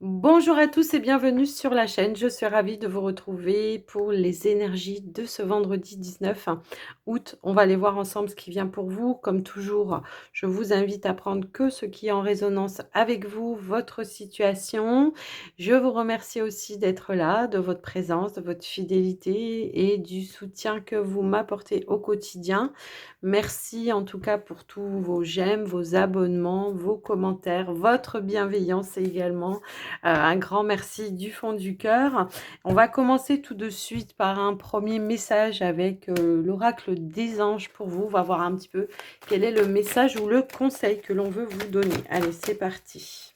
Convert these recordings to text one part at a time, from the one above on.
Bonjour à tous et bienvenue sur la chaîne. Je suis ravie de vous retrouver pour les énergies de ce vendredi 19 août. On va aller voir ensemble ce qui vient pour vous. Comme toujours, je vous invite à prendre que ce qui est en résonance avec vous, votre situation. Je vous remercie aussi d'être là, de votre présence, de votre fidélité et du soutien que vous m'apportez au quotidien. Merci en tout cas pour tous vos j'aime, vos abonnements, vos commentaires, votre bienveillance également. Un grand merci du fond du cœur. On va commencer tout de suite par un premier message avec l'oracle des anges pour vous. On va voir un petit peu quel est le message ou le conseil que l'on veut vous donner. Allez, c'est parti.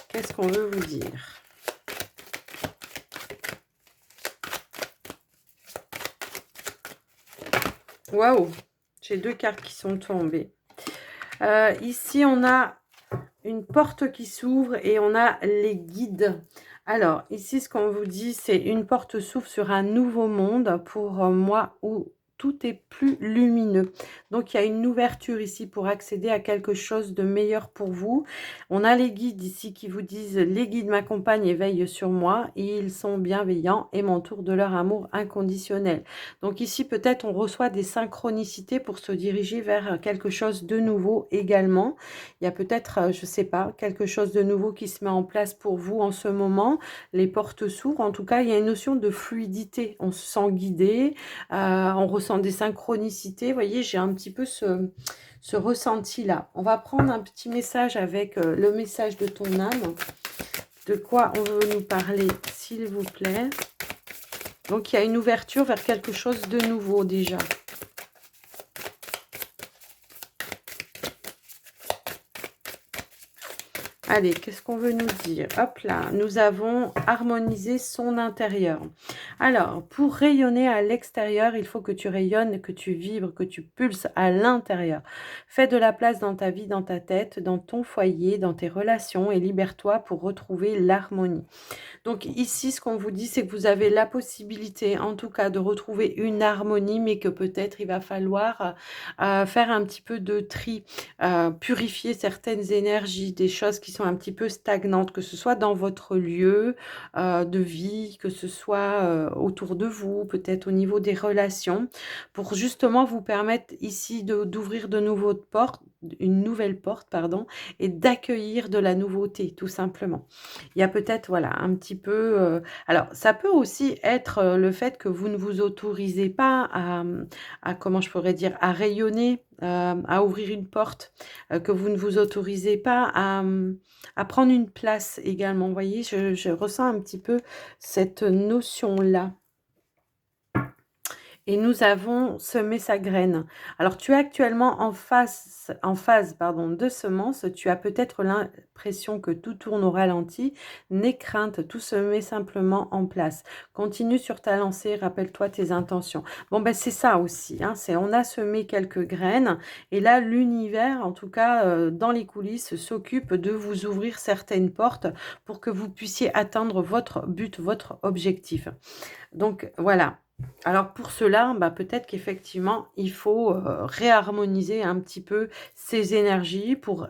Qu'est-ce qu'on veut vous dire? Waouh! J'ai deux cartes qui sont tombées. Ici, on a une porte qui s'ouvre et on a les guides. Alors, ici, ce qu'on vous dit, c'est une porte s'ouvre sur un nouveau monde pour moi où tout est plus lumineux. Donc, il y a une ouverture ici pour accéder à quelque chose de meilleur pour vous. On a les guides ici qui vous disent « Les guides m'accompagnent et veillent sur moi. Ils sont bienveillants et m'entourent de leur amour inconditionnel. » Donc ici, peut-être, on reçoit des synchronicités pour se diriger vers quelque chose de nouveau également. Il y a peut-être, je ne sais pas, quelque chose de nouveau qui se met en place pour vous en ce moment. Les portes s'ouvrent. En tout cas, il y a une notion de fluidité. On se sent guidé, on ressent des synchronicités. Vous voyez, j'ai un petit peu ce ressenti-là. On va prendre un petit message avec le message de ton âme. De quoi on veut nous parler, s'il vous plaît? Donc, il y a une ouverture vers quelque chose de nouveau déjà. Allez, qu'est-ce qu'on veut nous dire? Hop là, nous avons harmonisé son intérieur. Alors, pour rayonner à l'extérieur, il faut que tu rayonnes, que tu vibres, que tu pulses à l'intérieur. Fais de la place dans ta vie, dans ta tête, dans ton foyer, dans tes relations et libère-toi pour retrouver l'harmonie. Donc ici, ce qu'on vous dit, c'est que vous avez la possibilité, en tout cas, de retrouver une harmonie, mais que peut-être il va falloir faire un petit peu de tri, purifier certaines énergies, des choses qui sont un petit peu stagnantes, que ce soit dans votre lieu de vie, que ce soit autour de vous, peut-être au niveau des relations, pour justement vous permettre ici d'ouvrir de nouveaux portes, une nouvelle porte, pardon, et d'accueillir de la nouveauté, tout simplement. Il y a peut-être, voilà, un petit peu, alors ça peut aussi être, le fait que vous ne vous autorisez pas à comment je pourrais dire? À rayonner, à ouvrir une porte, que vous ne vous autorisez pas à prendre une place également. Vous voyez? Je ressens un petit peu cette notion-là. Et nous avons semé sa graine. Alors, tu es actuellement en phase pardon, de semence. Tu as peut-être l'impression que tout tourne au ralenti. N'aie crainte, tout se met simplement en place. Continue sur ta lancée, rappelle-toi tes intentions. Bon, ben c'est ça aussi. Hein, on a semé quelques graines. Et là, l'univers, en tout cas, dans les coulisses, s'occupe de vous ouvrir certaines portes pour que vous puissiez atteindre votre but, votre objectif. Donc, voilà. Alors pour cela, bah, peut-être qu'effectivement, il faut réharmoniser un petit peu ces énergies pour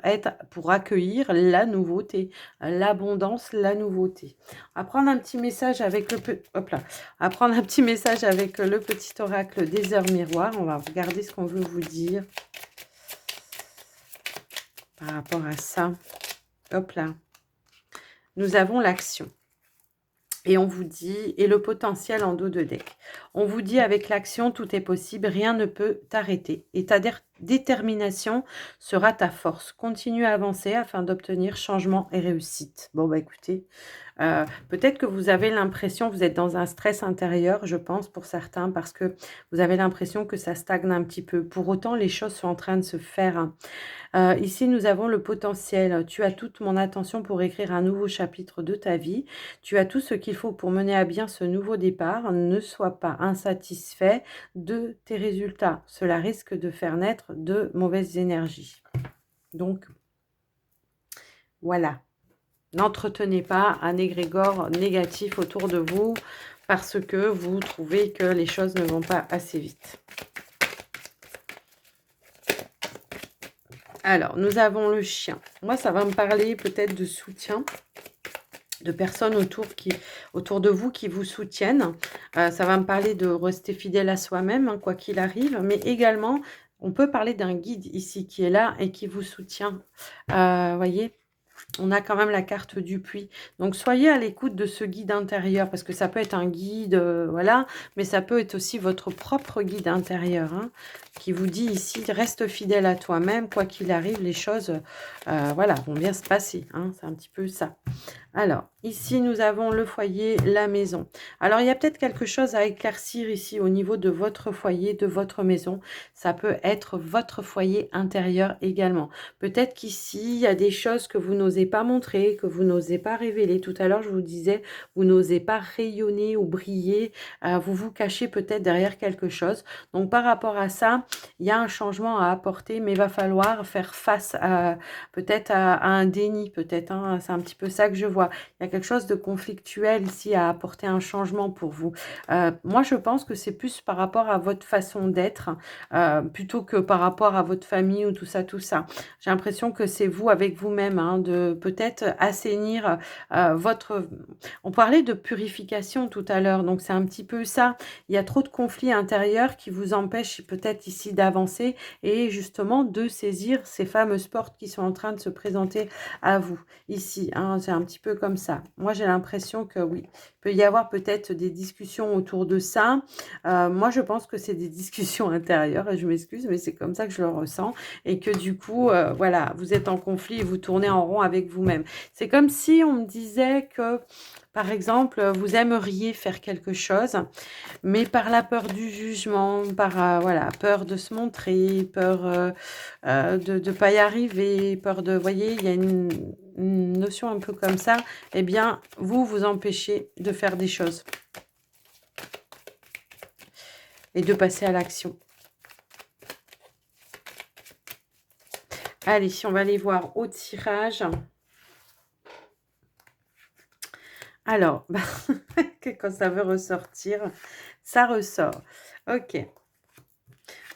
accueillir la nouveauté, l'abondance, la nouveauté. À prendre un petit message avec hop là, à prendre un petit message avec le petit oracle des heures miroirs. On va regarder ce qu'on veut vous dire par rapport à ça. Hop là. Nous avons l'action. Et on vous dit, et le potentiel en dos de deck. On vous dit avec l'action, tout est possible, rien ne peut t'arrêter. Et ta détermination sera ta force. Continue à avancer afin d'obtenir changement et réussite. Bon, bah écoutez, peut-être que vous avez l'impression, vous êtes dans un stress intérieur, je pense, pour certains, parce que vous avez l'impression que ça stagne un petit peu. Pour autant, les choses sont en train de se faire. Hein. Ici, nous avons le potentiel. Tu as toute mon attention pour écrire un nouveau chapitre de ta vie. Tu as tout ce qu'il faut pour mener à bien ce nouveau départ. Ne sois pas insatisfait de tes résultats. Cela risque de faire naître de mauvaises énergies. Donc, voilà. N'entretenez pas un égrégore négatif autour de vous parce que vous trouvez que les choses ne vont pas assez vite. Alors, nous avons le chien. Moi, ça va me parler peut-être de soutien, de personnes autour de vous qui vous soutiennent. Ça va me parler de rester fidèle à soi-même, hein, quoi qu'il arrive. Mais également, on peut parler d'un guide ici qui est là et qui vous soutient. Voyez, on a quand même la carte du puits. Donc, soyez à l'écoute de ce guide intérieur, parce que ça peut être un guide, voilà, mais ça peut être aussi votre propre guide intérieur, hein, qui vous dit ici, reste fidèle à toi-même, quoi qu'il arrive, les choses, voilà, vont bien se passer, hein, c'est un petit peu ça. Alors, ici, nous avons le foyer, la maison. Alors, il y a peut-être quelque chose à éclaircir ici au niveau de votre foyer, de votre maison. Ça peut être votre foyer intérieur également. Peut-être qu'ici, il y a des choses que vous n'osez pas montrer, que vous n'osez pas révéler. Tout à l'heure, je vous disais, vous n'osez pas rayonner ou briller. Vous vous cachez peut-être derrière quelque chose. Donc, par rapport à ça, il y a un changement à apporter, mais il va falloir faire face à peut-être à un déni, peut-être. Hein, c'est un petit peu ça que je vois. Il y a quelque chose de conflictuel ici à apporter un changement pour vous. Moi, je pense que c'est plus par rapport à votre façon d'être, plutôt que par rapport à votre famille ou tout ça, tout ça. J'ai l'impression que c'est vous avec vous-même, hein, de peut-être assainir votre... On parlait de purification tout à l'heure, donc c'est un petit peu ça. Il y a trop de conflits intérieurs qui vous empêchent peut-être ici d'avancer et justement de saisir ces fameuses portes qui sont en train de se présenter à vous ici, hein, c'est un petit peu comme ça. Moi, j'ai l'impression que oui, il peut y avoir peut-être des discussions autour de ça. Moi, je pense que c'est des discussions intérieures, et je m'excuse, mais c'est comme ça que je le ressens, et que du coup, voilà, vous êtes en conflit et vous tournez en rond avec vous-même. C'est comme si on me disait que, par exemple, vous aimeriez faire quelque chose, mais par la peur du jugement, par voilà, peur de se montrer, peur de ne pas y arriver, peur de... Vous voyez, il y a une notion un peu comme ça. Eh bien, vous empêchez de faire des choses et de passer à l'action. Allez, on va aller voir au tirage. Alors, quand ça veut ressortir, ça ressort. Ok.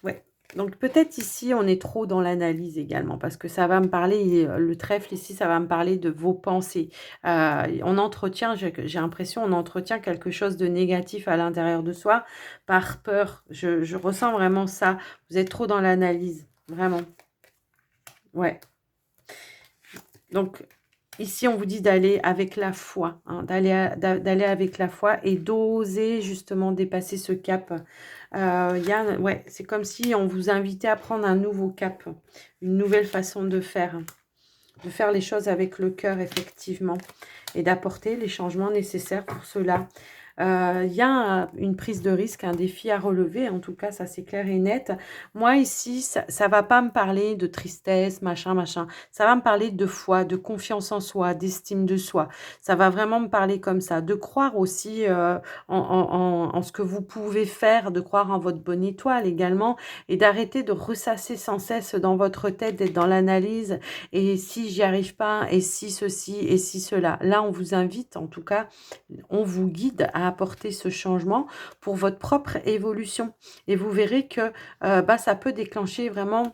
Ouais. Donc peut-être ici, on est trop dans l'analyse également, parce que ça va me parler, le trèfle ici, ça va me parler de vos pensées. On entretient, j'ai l'impression, on entretient quelque chose de négatif à l'intérieur de soi, par peur. Je ressens vraiment ça. Vous êtes trop dans l'analyse, vraiment. Ouais. Donc, ici, on vous dit d'aller avec la foi, hein, d'aller avec la foi et d'oser justement dépasser ce cap. Ouais, c'est comme si on vous invitait à prendre un nouveau cap, une nouvelle façon de faire les choses avec le cœur, effectivement, et d'apporter les changements nécessaires pour cela. Il y a une prise de risque, un défi à relever, en tout cas, ça c'est clair et net. Moi ici, ça va pas me parler de tristesse, machin, machin. Ça va me parler de foi, de confiance en soi, d'estime de soi. Ça va vraiment me parler comme ça, de croire aussi en ce que vous pouvez faire, de croire en votre bonne étoile également, et d'arrêter de ressasser sans cesse dans votre tête, d'être dans l'analyse, et si j'y arrive pas, et si ceci, et si cela. Là, on vous invite, en tout cas, on vous guide à apporter ce changement pour votre propre évolution. Et vous verrez que ça peut déclencher vraiment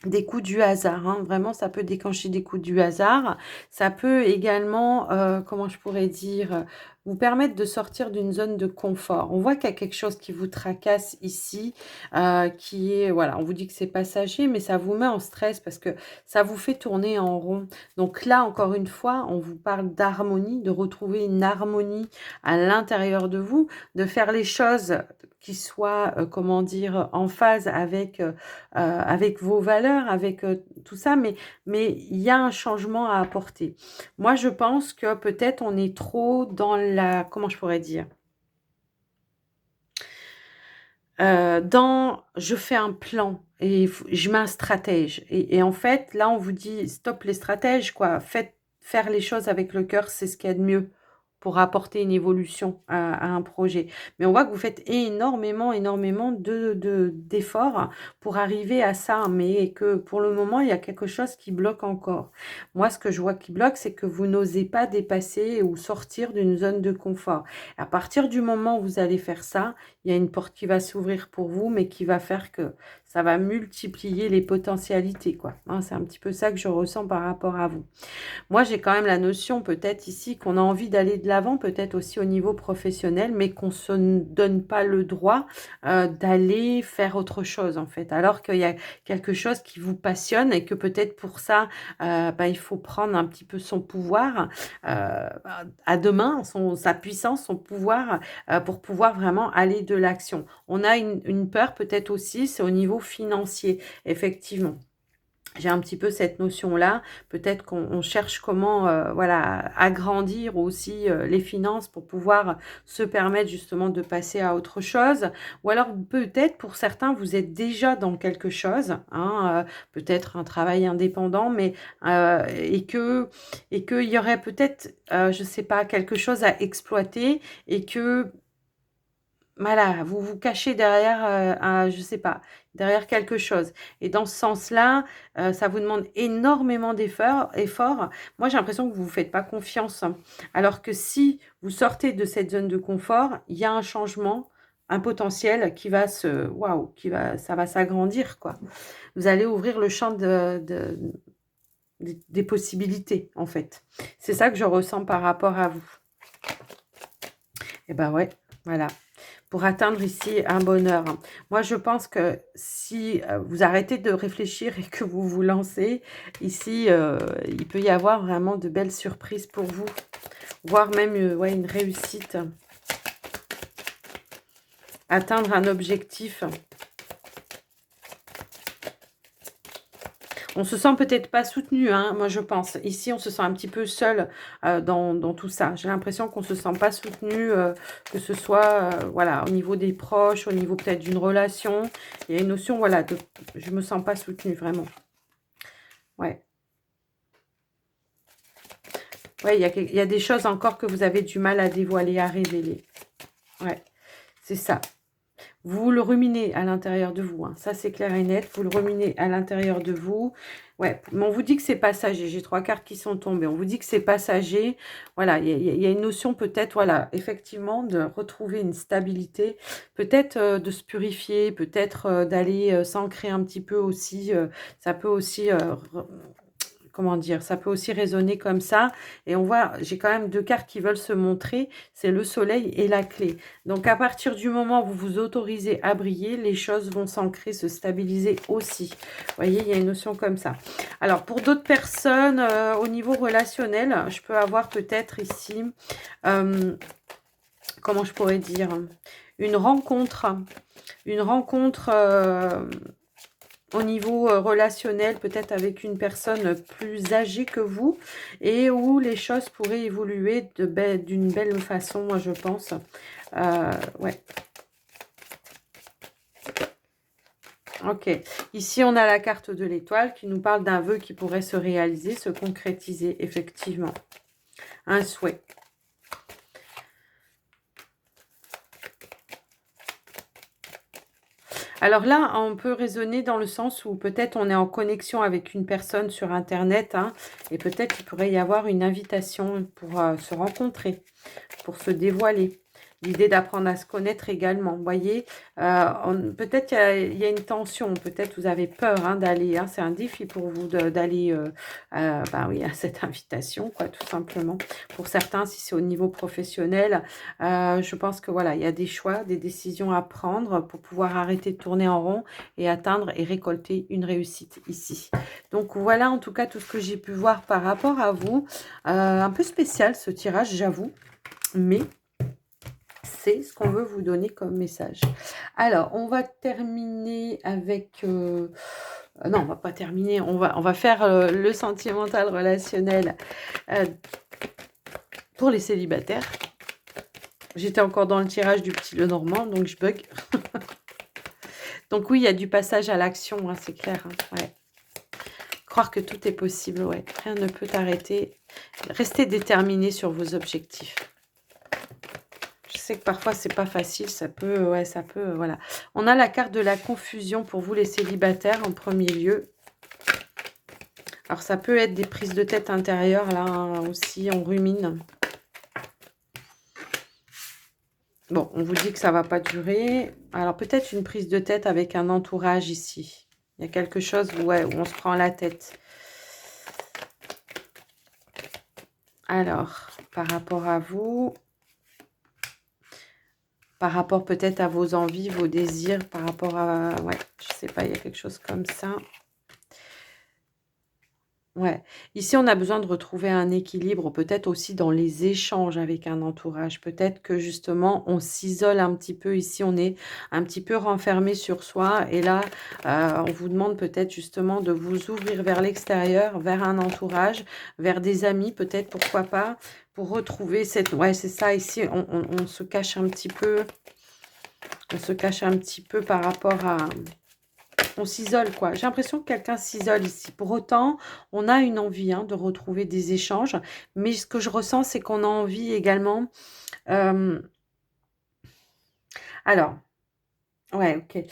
des coups du hasard. Hein. Vraiment, ça peut déclencher des coups du hasard. Ça peut également, comment je pourrais dire, vous permettre de sortir d'une zone de confort. On voit qu'il y a quelque chose qui vous tracasse ici, qui est, voilà, on vous dit que c'est passager, mais ça vous met en stress parce que ça vous fait tourner en rond. Donc là, encore une fois, on vous parle d'harmonie, de retrouver une harmonie à l'intérieur de vous, de faire les choses qui soient, comment dire, en phase avec vos valeurs, avec tout ça, mais il y a un changement à apporter. Moi, je pense que peut-être on est trop dans la... Comment je pourrais dire dans je fais un plan et je mets un stratège. Et en fait, là, on vous dit stop les stratèges, quoi. Faites faire les choses avec le cœur, c'est ce qu'il y a de mieux pour apporter une évolution à un projet. Mais on voit que vous faites énormément, énormément d'efforts pour arriver à ça, mais que pour le moment, il y a quelque chose qui bloque encore. Moi, ce que je vois qui bloque, c'est que vous n'osez pas dépasser ou sortir d'une zone de confort. À partir du moment où vous allez faire ça, il y a une porte qui va s'ouvrir pour vous, mais qui va faire que ça va multiplier les potentialités, quoi. Hein, c'est un petit peu ça que je ressens par rapport à vous. Moi, j'ai quand même la notion peut-être ici qu'on a envie d'aller de l'avant, peut-être aussi au niveau professionnel, mais qu'on se donne pas le droit d'aller faire autre chose en fait. Alors qu'il y a quelque chose qui vous passionne et que peut-être pour ça, il faut prendre un petit peu son pouvoir à deux mains, sa puissance, son pouvoir pour pouvoir vraiment aller de l'action. On a une peur peut-être aussi, c'est au niveau financier, effectivement. J'ai un petit peu cette notion-là. Peut-être qu'on cherche comment voilà, agrandir aussi les finances pour pouvoir se permettre justement de passer à autre chose. Ou alors peut-être pour certains, vous êtes déjà dans quelque chose, hein, peut-être un travail indépendant, mais et qu'il y aurait peut-être, je ne sais pas, quelque chose à exploiter et que voilà, vous vous cachez derrière, je sais pas, derrière quelque chose. Et dans ce sens-là, ça vous demande énormément efforts. Moi, j'ai l'impression que vous vous faites pas confiance, hein. Alors que si vous sortez de cette zone de confort, il y a un changement, un potentiel qui va waouh, ça va s'agrandir, quoi. Vous allez ouvrir le champ des possibilités, en fait. C'est ça que je ressens par rapport à vous. Et ben ouais, voilà. Pour atteindre ici un bonheur. Moi, je pense que si vous arrêtez de réfléchir et que vous vous lancez, ici, il peut y avoir vraiment de belles surprises pour vous, voire même ouais, une réussite. Atteindre un objectif. On se sent peut-être pas soutenu, hein, moi je pense. Ici, on se sent un petit peu seul dans tout ça. J'ai l'impression qu'on se sent pas soutenu, que ce soit voilà, au niveau des proches, au niveau peut-être d'une relation. Il y a une notion, voilà, de je me sens pas soutenue, vraiment. Ouais. Ouais, il y a des choses encore que vous avez du mal à dévoiler, à révéler. Ouais, c'est ça. Vous le ruminez à l'intérieur de vous, hein. Ça, c'est clair et net. Vous le ruminez à l'intérieur de vous. Ouais, mais on vous dit que c'est passager. J'ai 3 cartes qui sont tombées. On vous dit que c'est passager. Voilà, il y a une notion peut-être, voilà, effectivement, de retrouver une stabilité. Peut-être de se purifier, peut-être d'aller s'ancrer un petit peu aussi. Ça peut aussi comment dire, ça peut aussi résonner comme ça. Et on voit, j'ai quand même 2 cartes qui veulent se montrer, c'est le soleil et la clé. Donc à partir du moment où vous vous autorisez à briller, les choses vont s'ancrer, se stabiliser aussi. Vous voyez, il y a une notion comme ça. Alors pour d'autres personnes, au niveau relationnel, je peux avoir peut-être ici, comment je pourrais dire, une rencontre au niveau relationnel, peut-être avec une personne plus âgée que vous, et où les choses pourraient évoluer d'une belle façon, moi je pense. Ouais. Ok. Ici, on a la carte de l'étoile qui nous parle d'un vœu qui pourrait se réaliser, se concrétiser, effectivement. Un souhait. Alors là, on peut raisonner dans le sens où peut-être on est en connexion avec une personne sur Internet, hein, et peut-être qu'il pourrait y avoir une invitation pour se rencontrer, pour se dévoiler. L'idée d'apprendre à se connaître également, vous voyez. Peut-être qu'il y a une tension, peut-être vous avez peur hein, d'aller, hein, c'est un défi pour vous d'aller oui, à cette invitation, quoi, tout simplement. Pour certains, si c'est au niveau professionnel, je pense que voilà, il y a des choix, des décisions à prendre pour pouvoir arrêter de tourner en rond et atteindre et récolter une réussite ici. Donc voilà en tout cas tout ce que j'ai pu voir par rapport à vous. Un peu spécial ce tirage, j'avoue, mais c'est ce qu'on veut vous donner comme message. Alors, on va terminer avec... non, on va pas terminer. On va faire le sentimental relationnel pour les célibataires. J'étais encore dans le tirage du petit Lenormand, donc je bug. Donc oui, il y a du passage à l'action, hein, c'est clair. Hein, ouais. Croire que tout est possible, ouais. Rien ne peut t'arrêter. Restez déterminé sur vos objectifs. Je sais que parfois, c'est pas facile. Ça peut, ouais, ça peut, voilà. On a la carte de la confusion pour vous, les célibataires, en premier lieu. Alors, ça peut être des prises de tête intérieures, là, hein, aussi, on rumine. Bon, on vous dit que ça va pas durer. Alors, peut-être une prise de tête avec un entourage ici. Il y a quelque chose ouais, où on se prend la tête. Alors, par rapport à vous, par rapport peut-être à vos envies, vos désirs, par rapport à... Ouais, je sais pas, il y a quelque chose comme ça. Ouais. Ici, on a besoin de retrouver un équilibre, peut-être aussi dans les échanges avec un entourage. Peut-être que justement, on s'isole un petit peu. Ici, on est un petit peu renfermé sur soi. Et là, on vous demande peut-être justement de vous ouvrir vers l'extérieur, vers un entourage, vers des amis, peut-être, pourquoi pas, pour retrouver cette... Ouais, c'est ça. Ici, on se cache un petit peu. On se cache un petit peu par rapport à... On s'isole, quoi. J'ai l'impression que quelqu'un s'isole ici. Pour autant, on a une envie hein, de retrouver des échanges. Mais ce que je ressens, c'est qu'on a envie également... alors, ouais, ok.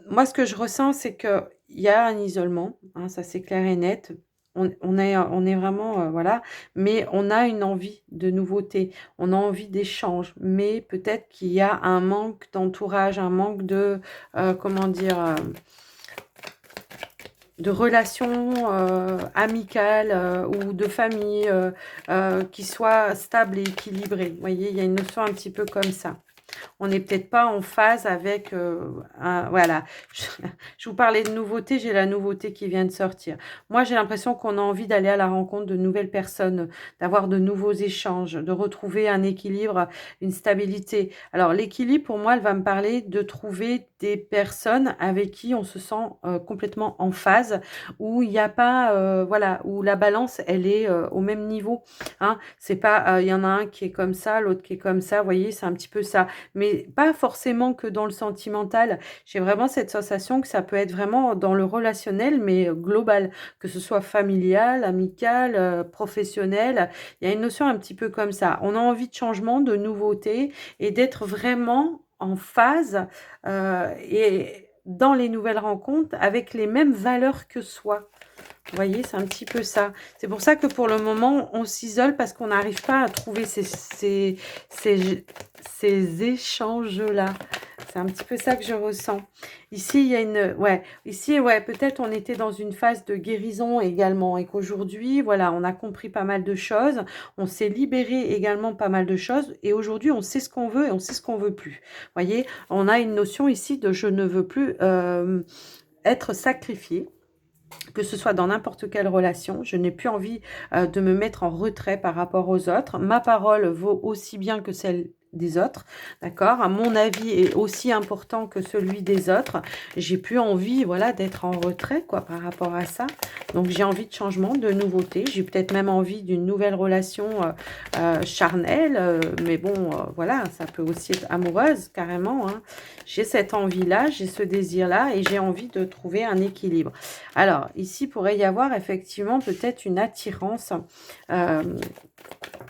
Moi, ce que je ressens, c'est qu'il y a un isolement. Hein, ça, c'est clair et net. On est vraiment... voilà. Mais on a une envie de nouveauté. On a envie d'échange. Mais peut-être qu'il y a un manque d'entourage, un manque de... comment dire de relations amicales ou de famille qui soient stables et équilibrées. Vous voyez, il y a une notion un petit peu comme ça. On n'est peut-être pas en phase avec... voilà, je vous parlais de nouveauté, j'ai la nouveauté qui vient de sortir. Moi, j'ai l'impression qu'on a envie d'aller à la rencontre de nouvelles personnes, d'avoir de nouveaux échanges, de retrouver un équilibre, une stabilité. Alors, l'équilibre, pour moi, elle va me parler de trouver des personnes avec qui on se sent complètement en phase, où il n'y a pas... voilà, où la balance, elle est au même niveau. Hein. C'est pas... il y en a un qui est comme ça, l'autre qui est comme ça. Vous voyez, c'est un petit peu ça. Mais pas forcément que dans le sentimental. J'ai vraiment cette sensation que ça peut être vraiment dans le relationnel, mais global, que ce soit familial, amical, professionnel. Il y a une notion un petit peu comme ça. On a envie de changement, de nouveauté et d'être vraiment en phase et dans les nouvelles rencontres avec les mêmes valeurs que soi. Vous voyez, c'est un petit peu ça. C'est pour ça que pour le moment, on s'isole parce qu'on n'arrive pas à trouver ces échanges-là. C'est un petit peu ça que je ressens. Ici, il y a une... Ouais, ici, ouais, peut-être on était dans une phase de guérison également et qu'aujourd'hui, voilà, on a compris pas mal de choses. On s'est libéré également pas mal de choses et aujourd'hui, on sait ce qu'on veut et on sait ce qu'on veut plus. Vous voyez, on a une notion ici de je ne veux plus être sacrifié, que ce soit dans n'importe quelle relation. Je n'ai plus envie de me mettre en retrait par rapport aux autres. Ma parole vaut aussi bien que celle des autres, d'accord? Mon avis est aussi important que celui des autres. J'ai plus envie, voilà, d'être en retrait, quoi, par rapport à ça. Donc, j'ai envie de changement, de nouveauté. J'ai peut-être même envie d'une nouvelle relation charnelle, mais bon, voilà, ça peut aussi être amoureuse, carrément. Hein. J'ai cette envie-là, j'ai ce désir-là et j'ai envie de trouver un équilibre. Alors, ici, pourrait y avoir effectivement peut-être une attirance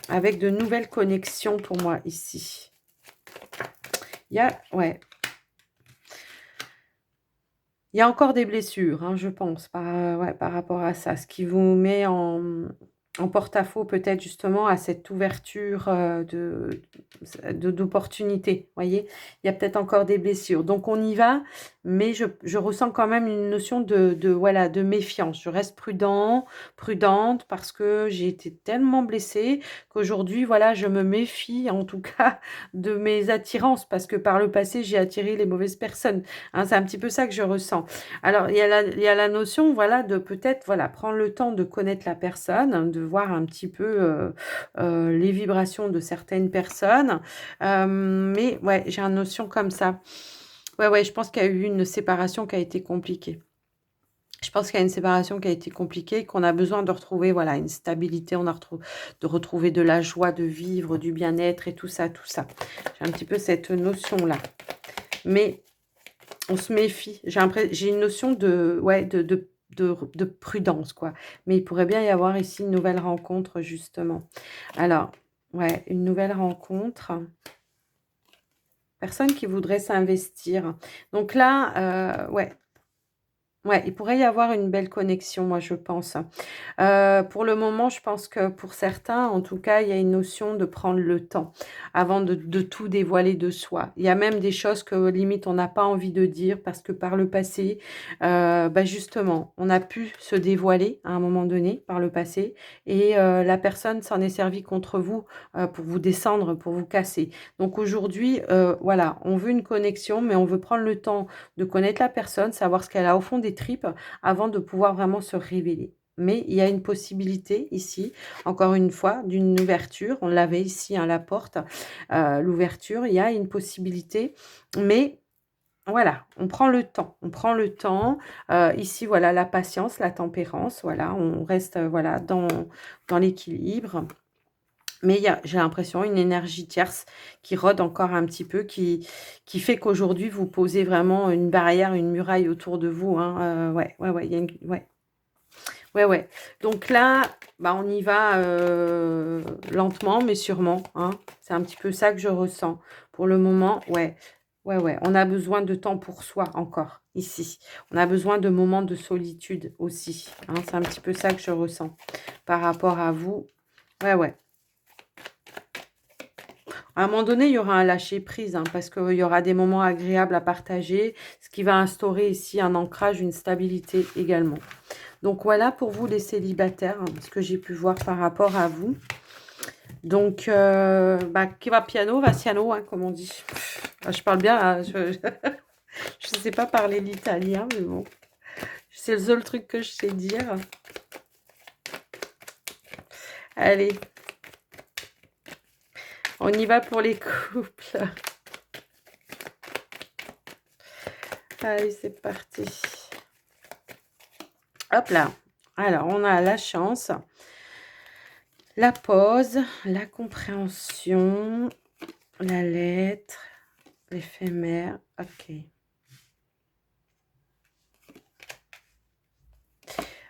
avec de nouvelles connexions pour moi ici. Il y a, ouais, il y a encore des blessures, hein, je pense, ouais, par rapport à ça. Ce qui vous met en porte-à-faux peut-être justement à cette ouverture d'opportunités. Vous voyez, il y a peut-être encore des blessures. Donc, on y va, mais je ressens quand même une notion voilà, de méfiance. Je reste prudente, parce que j'ai été tellement blessée qu'aujourd'hui, voilà, je me méfie en tout cas de mes attirances parce que par le passé, j'ai attiré les mauvaises personnes. Hein, c'est un petit peu ça que je ressens. Alors, il y a la notion, voilà, de peut-être, voilà, prendre le temps de connaître la personne, de voir un petit peu les vibrations de certaines personnes. Mais, ouais, j'ai une notion comme ça. Ouais, ouais, je pense qu'il y a eu une séparation qui a été compliquée. Je pense qu'il y a une séparation qui a été compliquée, qu'on a besoin de retrouver, voilà, une stabilité, de retrouver de la joie de vivre, du bien-être et tout ça, tout ça. J'ai un petit peu cette notion-là. Mais on se méfie. J'ai une notion de, ouais, de prudence, quoi. Mais il pourrait bien y avoir ici une nouvelle rencontre, justement. Alors, ouais, une nouvelle rencontre. Personne qui voudrait s'investir. Donc là, ouais. Ouais, il pourrait y avoir une belle connexion, moi, je pense. Pour le moment, je pense que pour certains, en tout cas, il y a une notion de prendre le temps avant de tout dévoiler de soi. Il y a même des choses que limite on n'a pas envie de dire parce que par le passé, bah, justement, on a pu se dévoiler à un moment donné par le passé et la personne s'en est servie contre vous, pour vous descendre, pour vous casser. Donc aujourd'hui, voilà, on veut une connexion, mais on veut prendre le temps de connaître la personne, savoir ce qu'elle a au fond des tripes avant de pouvoir vraiment se révéler. Mais il y a une possibilité ici, encore une fois, d'une ouverture. On l'avait ici, hein, la porte, l'ouverture. Il y a une possibilité, mais voilà, on prend le temps. On prend le temps. Ici, voilà, la patience, la tempérance. Voilà, on reste voilà, dans l'équilibre. Mais il y a, j'ai l'impression, une énergie tierce qui rôde encore un petit peu, qui fait qu'aujourd'hui, vous posez vraiment une barrière, une muraille autour de vous. Hein. Ouais, ouais, ouais, il y a ouais. Ouais, ouais. Donc là, bah, on y va lentement, mais sûrement. Hein. C'est un petit peu ça que je ressens. Pour le moment, ouais. Ouais, ouais. On a besoin de temps pour soi encore, ici. On a besoin de moments de solitude aussi. Hein. C'est un petit peu ça que je ressens par rapport à vous. Ouais, ouais. À un moment donné, il y aura un lâcher-prise, hein, parce qu'il y aura des moments agréables à partager, ce qui va instaurer ici un ancrage, une stabilité également. Donc voilà pour vous les célibataires, hein, ce que j'ai pu voir par rapport à vous. Donc, bah, qui va piano, va siano, hein, comme on dit. Je parle bien, hein, je ne sais pas parler l'italien, mais bon, c'est le seul truc que je sais dire. Allez, on y va pour les couples. Allez, c'est parti. Hop là. Alors, on a la chance, la pause, la compréhension, la lettre, l'éphémère. Ok.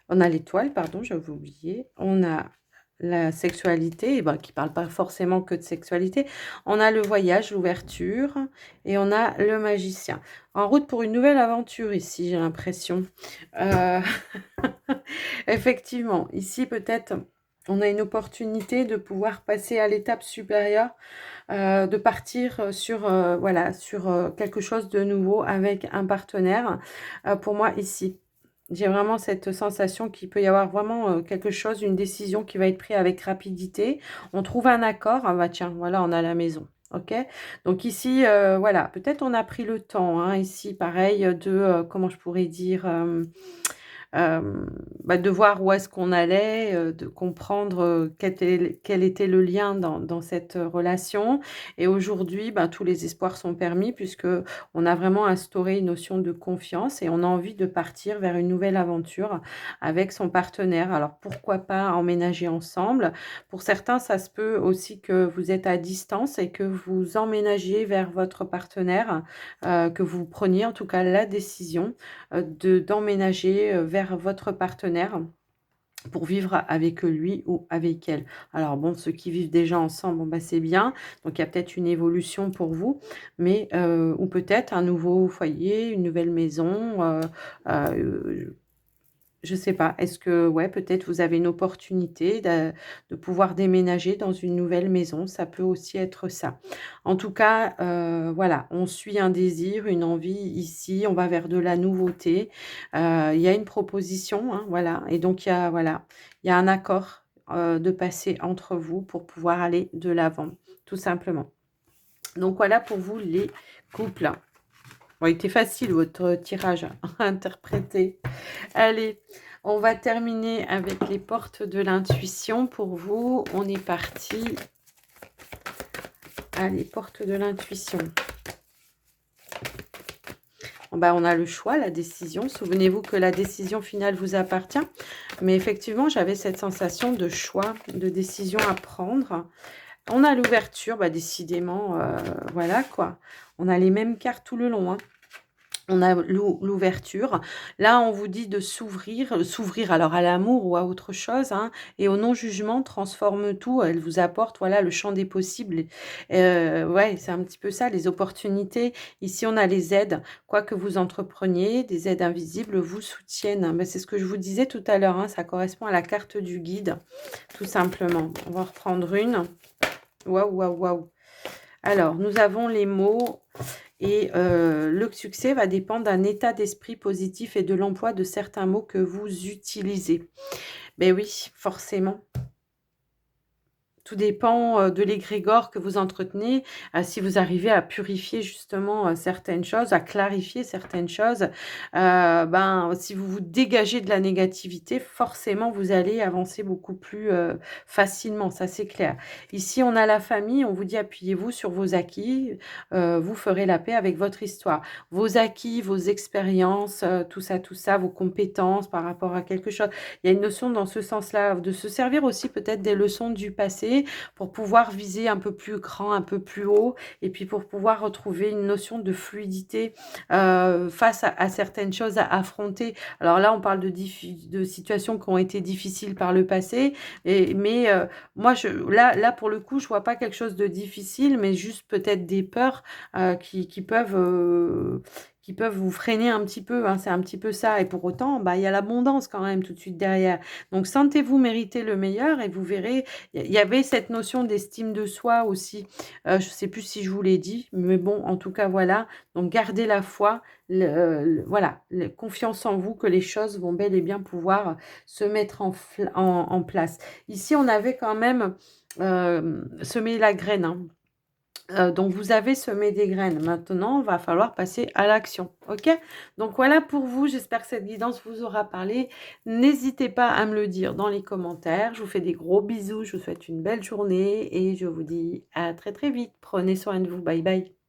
On a l'étoile, pardon, j'avais oublié. On a la sexualité, eh ben, qui ne parle pas forcément que de sexualité. On a le voyage, l'ouverture, et on a le magicien. En route pour une nouvelle aventure ici, j'ai l'impression. Euh, Effectivement, ici peut-être on a une opportunité de pouvoir passer à l'étape supérieure, de partir sur, voilà, sur quelque chose de nouveau avec un partenaire. Pour moi ici, j'ai vraiment cette sensation qu'il peut y avoir vraiment quelque chose, une décision qui va être prise avec rapidité. On trouve un accord, ah bah tiens, voilà, on a la maison. Ok, donc ici, voilà, peut-être on a pris le temps, hein, ici, pareil, de, comment je pourrais dire, Hem, bah, de voir où est-ce qu'on allait, de comprendre, quel était le lien dans cette, relation et aujourd'hui, bah, tous les espoirs sont permis puisque on a vraiment instauré une notion de confiance et on a envie de partir vers une nouvelle aventure avec son partenaire. Alors pourquoi pas emménager ensemble? Pour certains, ça se peut aussi que vous êtes à distance et que vous emménagiez vers votre partenaire, que vous preniez en tout cas la décision d'emménager vers votre partenaire pour vivre avec lui ou avec elle. Alors bon, ceux qui vivent déjà ensemble, bon, bah, c'est bien. Donc il y a peut-être une évolution pour vous, mais ou peut-être un nouveau foyer, une nouvelle maison. Je sais pas. Est-ce que, ouais, peut-être vous avez une opportunité de pouvoir déménager dans une nouvelle maison. Ça peut aussi être ça. En tout cas, voilà, on suit un désir, une envie ici. On va vers de la nouveauté. Il y a une proposition, hein, voilà. Et donc, il y a, voilà, il y a un accord de passer entre vous pour pouvoir aller de l'avant, tout simplement. Donc, voilà pour vous les couples. Bon, il était facile votre tirage à interpréter. Allez, on va terminer avec les portes de l'intuition. Pour vous, on est parti. Allez, portes de l'intuition. Bon, bah, on a le choix, la décision. Souvenez-vous que la décision finale vous appartient. Mais effectivement, j'avais cette sensation de choix, de décision à prendre. On a l'ouverture, bah, décidément, voilà quoi. On a les mêmes cartes tout le long, hein. On a l'ouverture. Là, on vous dit de s'ouvrir alors à l'amour ou à autre chose, hein, et au non-jugement, transforme tout. Elle vous apporte, voilà, le champ des possibles. Ouais, c'est un petit peu ça, les opportunités. Ici, on a les aides. Quoi que vous entrepreniez, des aides invisibles vous soutiennent. Mais c'est ce que je vous disais tout à l'heure, hein, ça correspond à la carte du guide, tout simplement. On va reprendre une. Waouh, waouh, waouh. Alors, nous avons les mots. Et le succès va dépendre d'un état d'esprit positif et de l'emploi de certains mots que vous utilisez. Ben oui, forcément. Tout dépend, de l'égrégore que vous entretenez, si vous arrivez à purifier justement, certaines choses, à clarifier certaines choses, ben, si vous vous dégagez de la négativité, forcément vous allez avancer beaucoup plus, facilement, ça c'est clair. Ici, on a la famille, on vous dit: «Appuyez-vous sur vos acquis, vous ferez la paix avec votre histoire». Vos acquis, vos expériences, tout ça, vos compétences par rapport à quelque chose. Il y a une notion dans ce sens-là, de se servir aussi peut-être des leçons du passé pour pouvoir viser un peu plus grand, un peu plus haut et puis pour pouvoir retrouver une notion de fluidité, face à certaines choses à affronter. Alors là, on parle de situations qui ont été difficiles par le passé mais moi là pour le coup, je vois pas quelque chose de difficile, mais juste peut-être des peurs, qui peuvent vous freiner un petit peu, hein, c'est un petit peu ça et pour autant, bah, il y a l'abondance quand même tout de suite derrière. Donc sentez-vous mériter le meilleur et vous verrez, il y avait cette notion d'estime de soi aussi, je ne sais plus si je vous l'ai dit, mais bon, en tout cas, voilà. Donc gardez la foi, voilà, confiance en vous que les choses vont bel et bien pouvoir se mettre en place. Ici, on avait quand même semé la graine, hein. Donc vous avez semé des graines. Maintenant, il va falloir passer à l'action. OK? Donc voilà pour vous. J'espère que cette guidance vous aura parlé. N'hésitez pas à me le dire dans les commentaires. Je vous fais des gros bisous. Je vous souhaite une belle journée et je vous dis à très très vite. Prenez soin de vous. Bye bye.